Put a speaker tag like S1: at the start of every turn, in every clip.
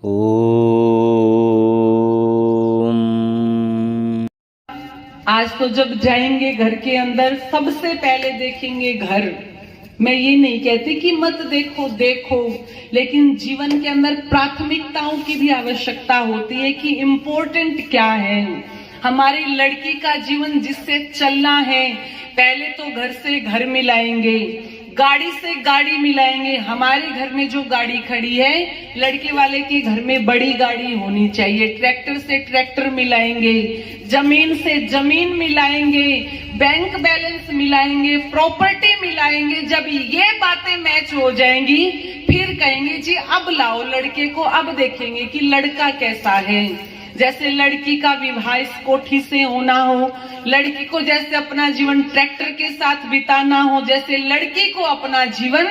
S1: ओम।
S2: आज तो जब जाएंगे घर के अंदर सबसे पहले देखेंगे घर। मैं ये नहीं कहती कि मत देखो, देखो, लेकिन जीवन के अंदर प्राथमिकताओं की भी आवश्यकता होती है कि इम्पोर्टेंट क्या है। हमारी लड़की का जीवन जिससे चलना है, पहले तो घर से घर मिलाएंगे, गाड़ी से गाड़ी मिलाएंगे। हमारे घर में जो गाड़ी खड़ी है, लड़के वाले के घर में बड़ी गाड़ी होनी चाहिए। ट्रैक्टर से ट्रैक्टर मिलाएंगे, जमीन से जमीन मिलाएंगे, बैंक बैलेंस मिलाएंगे, प्रॉपर्टी मिलाएंगे। जब ये बातें मैच हो जाएंगी, फिर कहेंगे जी अब लाओ लड़के को, अब देखेंगे कि लड़का कैसा है। जैसे लड़की का विवाह इस कोठी से होना हो, लड़की को जैसे अपना जीवन ट्रैक्टर के साथ बिताना हो, जैसे लड़की को अपना जीवन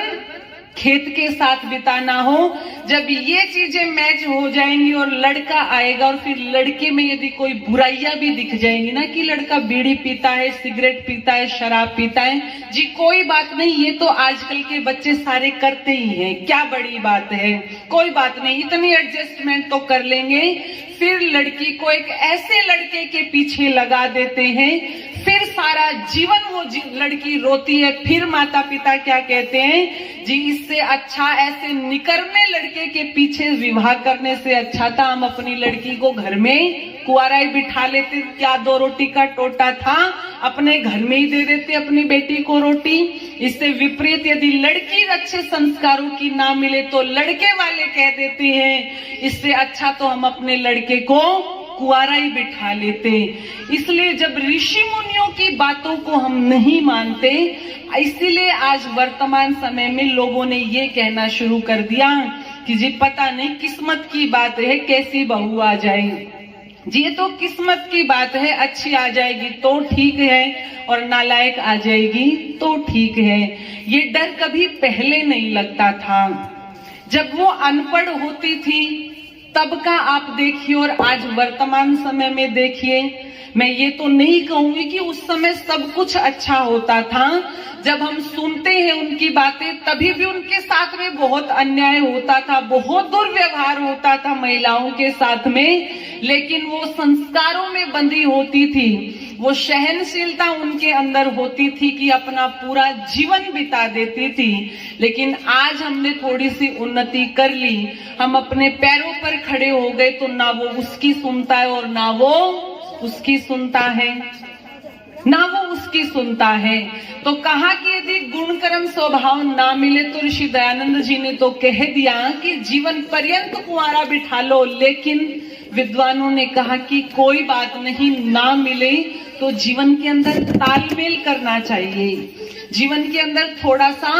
S2: खेत के साथ बिताना हो। जब ये चीजें मैच हो जाएंगी और लड़का आएगा, और फिर लड़के में यदि कोई बुराइयां भी दिख जाएंगी ना, कि लड़का बीड़ी पीता है, सिगरेट पीता है, शराब पीता है, जी कोई बात नहीं, ये तो आजकल के बच्चे सारे करते ही हैं, क्या बड़ी बात है, कोई बात नहीं, इतनी एडजस्टमेंट तो कर लेंगे। फिर लड़की को एक ऐसे लड़के के पीछे लगा देते हैं, फिर सारा जीवन वो लड़की रोती है। फिर माता पिता क्या कहते हैं, जी इससे अच्छा ऐसे निकर्मे लड़के के पीछे विवाह करने से अच्छा था हम अपनी लड़की को घर में कुंवारा ही बिठा लेते, क्या दो रोटी का टोटा था, अपने घर में ही दे देते अपनी बेटी को रोटी। इससे विपरीत यदि लड़की अच्छे संस्कारों की ना मिले तो लड़के वाले कह देते हैं इससे अच्छा तो हम अपने लड़के को कुंवारा ही बिठा लेते। इसलिए जब ऋषि मुनियों की बातों को हम नहीं मानते, इसीलिए आज वर्तमान समय में लोगों ने ये कहना शुरू कर दिया कि जी पता नहीं किस्मत की बात है, कैसी बहू आ जाए। जी ये तो किस्मत की बात है, अच्छी आ जाएगी तो ठीक है, और नालायक आ जाएगी तो ठीक है। ये डर कभी पहले नहीं लगता था। जब वो अनपढ़ होती थी तब का आप देखिए और आज वर्तमान समय में देखिए। मैं ये तो नहीं कहूंगी कि उस समय सब कुछ अच्छा होता था। जब हम सुनते हैं उनकी बातें, तभी भी उनके साथ में बहुत अन्याय होता था, बहुत दुर्व्यवहार होता था महिलाओं के साथ में, लेकिन वो संस्कारों में बंधी होती थी, वो सहनशीलता उनके अंदर होती थी कि अपना पूरा जीवन बिता देती थी। लेकिन आज हमने थोड़ी सी उन्नति कर ली, हम अपने पैरों पर खड़े हो गए, तो ना वो उसकी सुनता है और ना वो उसकी सुनता है, ना वो उसकी सुनता है। तो कहा कि यदि गुण कर्म स्वभाव ना मिले तो ऋषि दयानंद जी ने तो कह दिया कि जीवन पर्यंत कुंवारा बिठा लो। लेकिन विद्वानों ने कहा कि कोई बात नहीं, ना मिले तो जीवन के अंदर तालमेल करना चाहिए, जीवन के अंदर थोड़ा सा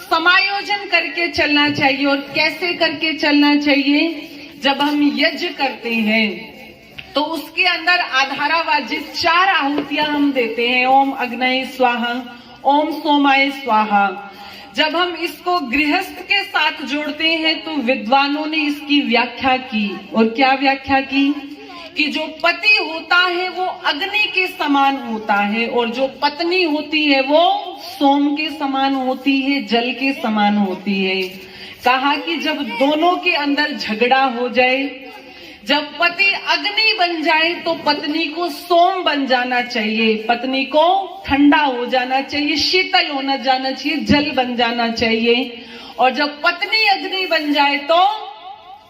S2: समायोजन करके चलना चाहिए। और कैसे करके चलना चाहिए, जब हम यज्ञ करते हैं तो उसके अंदर आधारावाजित 4 आहुतियां हम देते हैं, ओम अग्नये स्वाहा, ओम सोमाय स्वाहा। जब हम इसको गृहस्थ के साथ जोड़ते हैं तो विद्वानों ने इसकी व्याख्या की, और क्या व्याख्या की कि जो पति होता है वो अग्नि के समान होता है, और जो पत्नी होती है वो सोम के समान होती है, जल के समान होती है। कहा कि जब दोनों के अंदर झगड़ा हो जाए, जब पति अग्नि बन जाए तो पत्नी को सोम बन जाना चाहिए, पत्नी को ठंडा हो जाना चाहिए, शीतल होना जाना चाहिए, जल बन जाना चाहिए। और जब पत्नी अग्नि बन जाए तो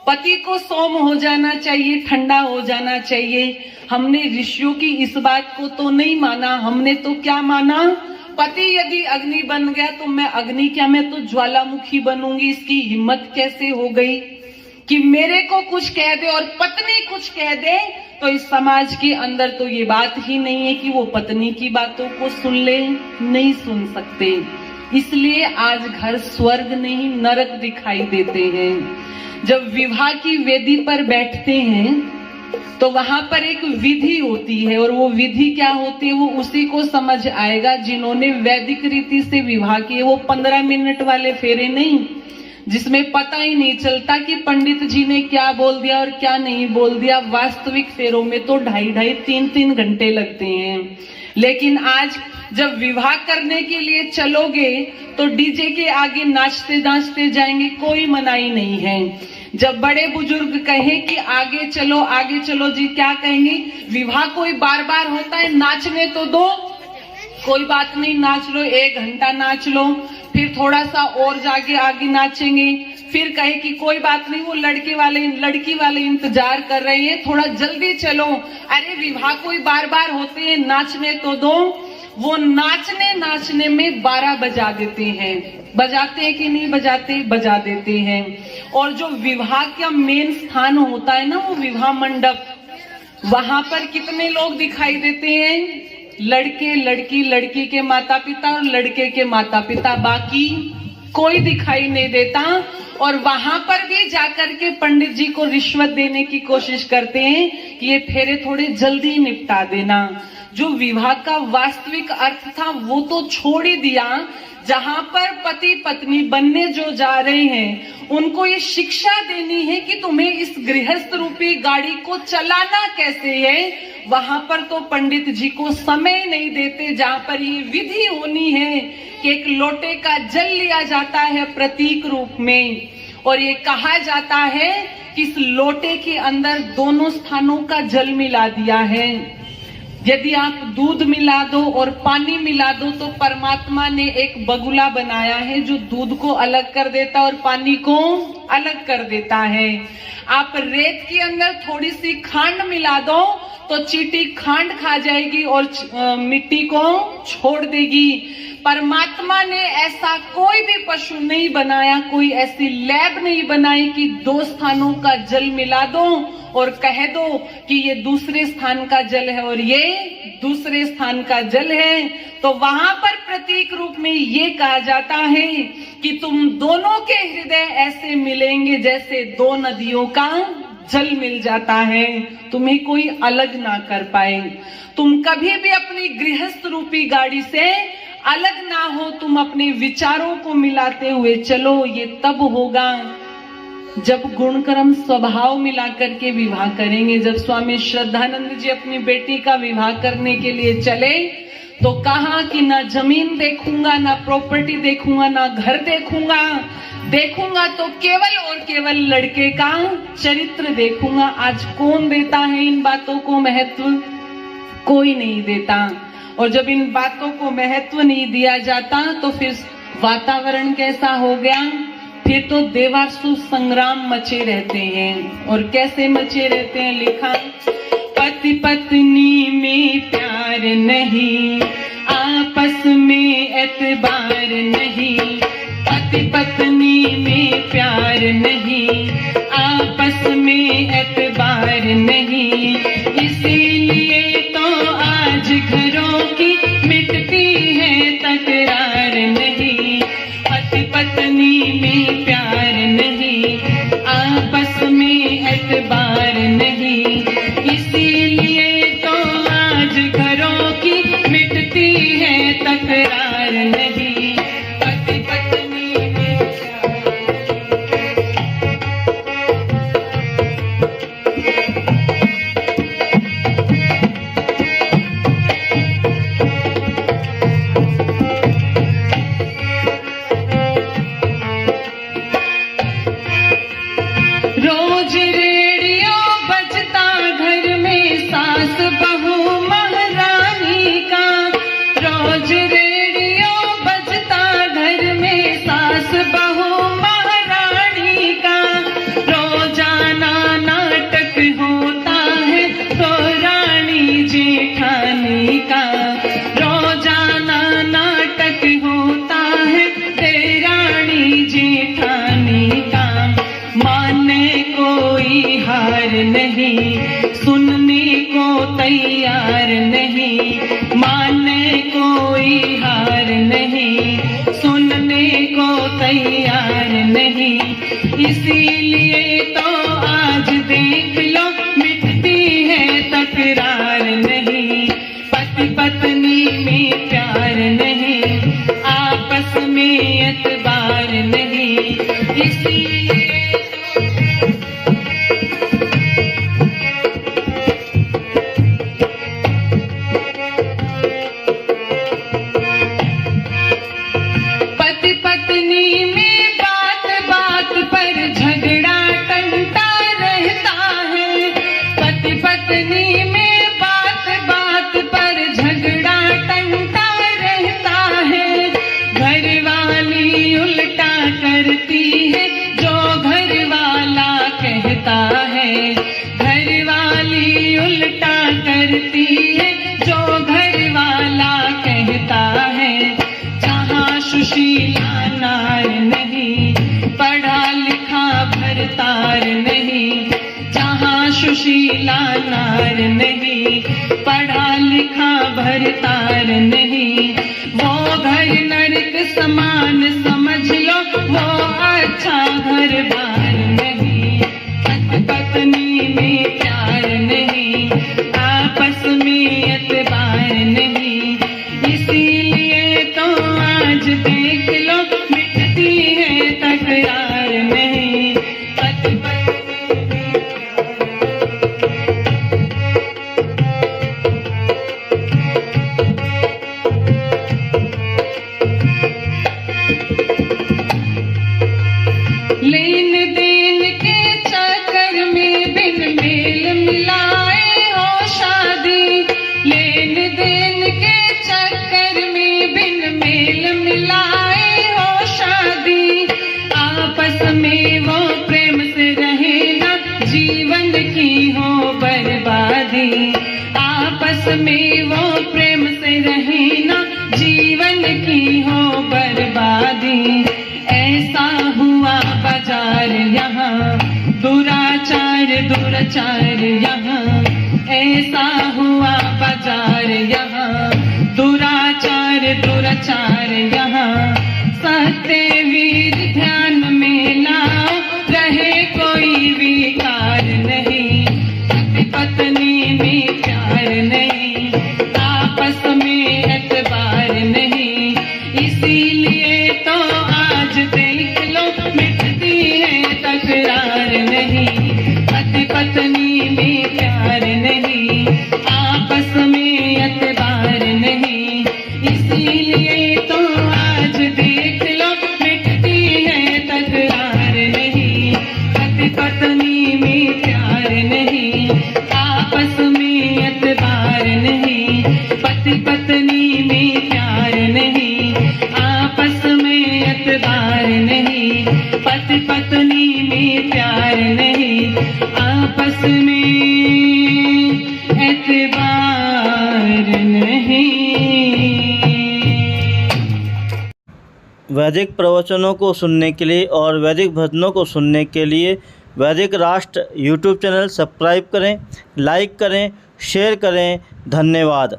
S2: पति को सोम हो जाना चाहिए, ठंडा हो जाना चाहिए। हमने ऋषियों की इस बात को तो नहीं माना, हमने तो क्या माना, पति यदि अग्नि बन गया तो मैं अग्नि क्या, मैं तो ज्वालामुखी बनूंगी। इसकी हिम्मत कैसे हो गई कि मेरे को कुछ कह दे और पत्नी कुछ कह दे। तो इस समाज के अंदर तो ये बात ही नहीं है कि वो पत्नी की बातों को सुन ले, नहीं सुन सकते। इसलिए आज घर स्वर्ग नहीं नरक दिखाई देते हैं। जब विवाह की वेदी पर बैठते हैं तो वहां पर एक विधि होती है, और वो विधि क्या होती है वो उसी को समझ आएगा जिन्होंने वैदिक रीति से विवाह किए। वो 15 मिनट वाले फेरे नहीं, जिसमें पता ही नहीं चलता कि पंडित जी ने क्या बोल दिया और क्या नहीं बोल दिया। वास्तविक फेरों में तो 2.5-2.5, 3-3 घंटे लगते हैं। लेकिन आज जब विवाह करने के लिए चलोगे तो डीजे के आगे नाचते नाचते जाएंगे, कोई मनाही नहीं है। जब बड़े बुजुर्ग कहें कि आगे चलो जी, क्या कहेंगे? विवाह कोई बार बार होता है, नाचने तो दो, कोई बात नहीं, नाच लो, 1 घंटा नाच लो, फिर थोड़ा सा और जाके आगे नाचेंगे, फिर कहे कि कोई बात नहीं, वो लड़की वाले इंतजार कर रहे हैं, थोड़ा जल्दी चलो। अरे विवाह कोई बार बार होते हैं, नाचने तो दो। वो नाचने में 12 बजा देते हैं। बजाते हैं कि नहीं बजाते? बजा देते हैं। और जो विवाह का मेन स्थान होता है ना, वो विवाह मंडप, वहां पर कितने लोग दिखाई देते हैं? लड़के लड़की, लड़की के माता पिता और लड़के के माता पिता, बाकी कोई दिखाई नहीं देता। और वहां पर भी जाकर के पंडित जी को रिश्वत देने की कोशिश करते हैं कि ये फेरे थोड़े जल्दी निपटा देना। जो विवाह का वास्तविक अर्थ था वो तो छोड़ ही दिया। जहां पर पति पत्नी बनने जो जा रहे हैं, उनको ये शिक्षा देनी है कि तुम्हें इस गृहस्थ रूपी गाड़ी को चलाना कैसे है, वहां पर तो पंडित जी को समय नहीं देते। जहां पर ये विधि होनी है कि एक लोटे का जल लिया जाता है प्रतीक रूप में, और ये कहा जाता है कि इस लोटे के अंदर दोनों स्थानों का जल मिला दिया है। यदि आप दूध मिला दो और पानी मिला दो तो परमात्मा ने एक बगुला बनाया है जो दूध को अलग कर देता है और पानी को अलग कर देता है। आप रेत के अंदर थोड़ी सी खांड मिला दो तो चींटी खांड खा जाएगी और मिट्टी को छोड़ देगी। परमात्मा ने ऐसा कोई भी पशु नहीं बनाया, कोई ऐसी लैब नहीं बनाई कि 2 स्थानों का जल मिला दो और कह दो कि ये दूसरे स्थान का जल है और ये दूसरे स्थान का जल है। तो वहां पर प्रतीक रूप में ये कहा जाता है कि तुम दोनों के हृदय ऐसे मिलेंगे जैसे 2 नदियों का जल मिल जाता है, तुम्हें कोई अलग ना कर पाए। तुम कभी भी अपनी गृहस्थ रूपी गाड़ी से अलग ना हो, तुम अपने विचारों को मिलाते हुए चलो। ये तब होगा जब गुण कर्म स्वभाव मिलाकर के विवाह करेंगे। जब स्वामी श्रद्धानंद जी अपनी बेटी का विवाह करने के लिए चले तो कहा कि ना जमीन देखूंगा, ना प्रॉपर्टी देखूंगा, ना घर देखूंगा तो केवल और केवल लड़के का चरित्र देखूंगा। आज कौन देता है इन बातों को महत्व? कोई नहीं देता। और जब इन बातों को महत्व नहीं दिया जाता तो फिर वातावरण कैसा हो गया? फिर तो देवासुर संग्राम मचे रहते हैं। और कैसे मचे रहते हैं? लिखा, पति पत्नी में प्यार नहीं, आपस में एतबार नहीं। पति पत्नी में प्यार नहीं, आपस में एतबार नहीं। इसीलिए तो आज घरों की मिटती है तकरार नहीं। पति पत्नी में प्यार नहीं, आपस में एतबार नहीं। इसीलिए तो आज घरों की मिटती है तकरार नहीं। पति पत्नी में रोज रेडियो बजता घर में सास बहू महारानी का। रोज रेडियो बजता घर में सास बहू महारानी का। रोजाना नाटक होता है तो रानी जेठानी का। रोजाना नाटक होता है देरानी जेठानी का। मानने कोई हार नहीं, सुनने को तैयार नहीं। मानने कोई हार नहीं, सुनने को तैयार नहीं। इसीलिए तो आज देख लो मिटती है तकरार नहीं। पति पत्नी में प्यार नहीं, आपस में एतबार नहीं। इसीलिए पति पत्नी में बात बात पर झगड़ा टन नहीं, जहाँ सुशीला नार नहीं, पढ़ा लिखा भरतार नहीं, वो घर नरक समान समझ लो, वो अच्छा घर बार नहीं। पत्नी में प्यार नहीं, आपस में एतबार नहीं, इसीलिए तो आज देख लो मिटती है तकरार नहीं। पति पत्नी में लेन देन के चक्कर में बिन मेल मिलाए हो शादी, लेन देन के चक्कर में बिन मेल मिलाए हो शादी, आपस में वो प्रेम से रहे ना, जीवन की हो बर्बादी, आपस में वो प्रेम से रहे ना, जीवन की हो बर्बादी। ऐसा हुआ बाजार यहाँ, दुराचार दुराचार यहाँ, ऐसा हुआ बाजार यहाँ, दुराचार दुराचार यहाँ। सत्यवीर ध्यान में लाओ, रहे कोई विकार नहीं, पति पत्नी में प्यार नहीं, आपस में एतबार नहीं, इसीलिए तो आज देख लो मिटती है तकरार नहीं। पति पत्नी में प्यार नहीं, आपस में एतबार नहीं, इसीलिए तो आज देख लो मिटती है तकरार नहीं। पति पत्नी में प्यार नहीं, आपस में एतबार नहीं, पति पत्नी में प्यार नहीं, आपस में एतबार नहीं, पति पत्नी में प्यार नहीं, आपस में एतबार नहीं।
S1: वैदिक प्रवचनों को सुनने के लिए और वैदिक भजनों को सुनने के लिए वैदिक राष्ट्र यूट्यूब चैनल सब्सक्राइब करें, लाइक करें, शेयर करें। धन्यवाद।